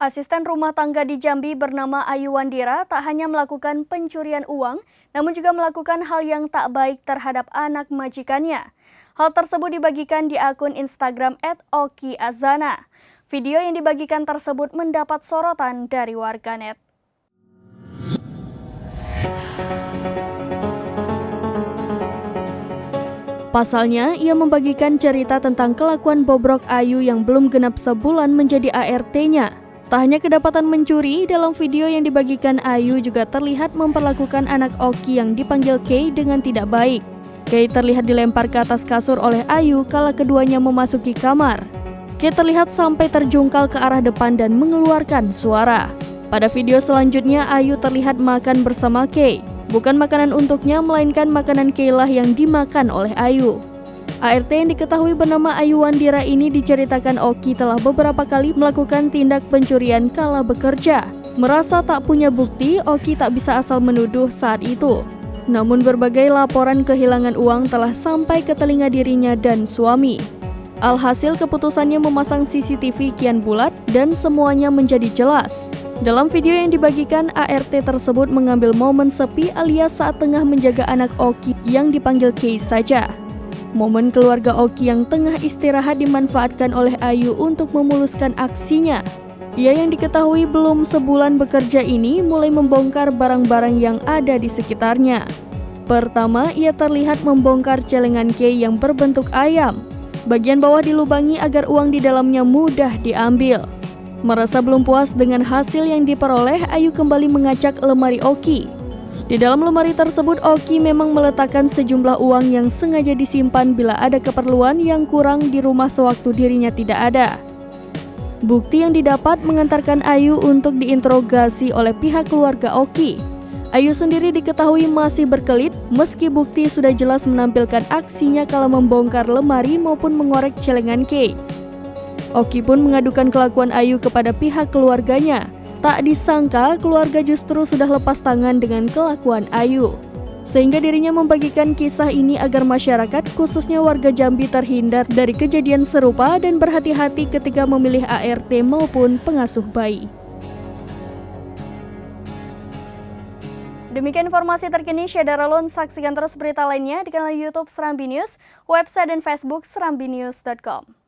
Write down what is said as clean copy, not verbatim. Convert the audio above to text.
Asisten rumah tangga di Jambi bernama Ayu Wandira tak hanya melakukan pencurian uang, namun juga melakukan hal yang tak baik terhadap anak majikannya. Hal tersebut dibagikan di akun Instagram @okiazana. Video yang dibagikan tersebut mendapat sorotan dari warganet. Pasalnya, ia membagikan cerita tentang kelakuan bobrok Ayu yang belum genap sebulan menjadi ART-nya. Tak hanya kedapatan mencuri, dalam video yang dibagikan Ayu juga terlihat memperlakukan anak Oki yang dipanggil Kay dengan tidak baik. Kay terlihat dilempar ke atas kasur oleh Ayu kala keduanya memasuki kamar. Kay terlihat sampai terjungkal ke arah depan dan mengeluarkan suara. Pada video selanjutnya, Ayu terlihat makan bersama Kay. Bukan makanan untuknya, melainkan makanan Kay lah yang dimakan oleh Ayu. ART yang diketahui bernama Ayu Wandira ini diceritakan Oki telah beberapa kali melakukan tindak pencurian kala bekerja. Merasa tak punya bukti, Oki tak bisa asal menuduh saat itu. Namun berbagai laporan kehilangan uang telah sampai ke telinga dirinya dan suami. Alhasil keputusannya memasang CCTV kian bulat dan semuanya menjadi jelas. Dalam video yang dibagikan, ART tersebut mengambil momen sepi alias saat tengah menjaga anak Oki yang dipanggil Kay saja. Momen keluarga Oki yang tengah istirahat dimanfaatkan oleh Ayu untuk memuluskan aksinya. Ia yang diketahui belum sebulan bekerja ini mulai membongkar barang-barang yang ada di sekitarnya. Pertama, ia terlihat membongkar celengan Kay yang berbentuk ayam. Bagian bawah dilubangi agar uang di dalamnya mudah diambil. Merasa belum puas dengan hasil yang diperoleh, Ayu kembali mengacak lemari Oki. Di dalam lemari tersebut, Oki memang meletakkan sejumlah uang yang sengaja disimpan bila ada keperluan yang kurang di rumah sewaktu dirinya tidak ada. Bukti yang didapat mengantarkan Ayu untuk diinterogasi oleh pihak keluarga Oki. Ayu sendiri diketahui masih berkelit meski bukti sudah jelas menampilkan aksinya kala membongkar lemari maupun mengorek celengan Kay. Oki pun mengadukan kelakuan Ayu kepada pihak keluarganya. Tak disangka keluarga justru sudah lepas tangan dengan kelakuan Ayu. Sehingga dirinya membagikan kisah ini agar masyarakat khususnya warga Jambi terhindar dari kejadian serupa dan berhati-hati ketika memilih ART maupun pengasuh bayi. Demikian informasi terkini Syedara Lun. Saksikan terus berita lainnya di kanal YouTube Serambi News, website dan Facebook serambinews.com.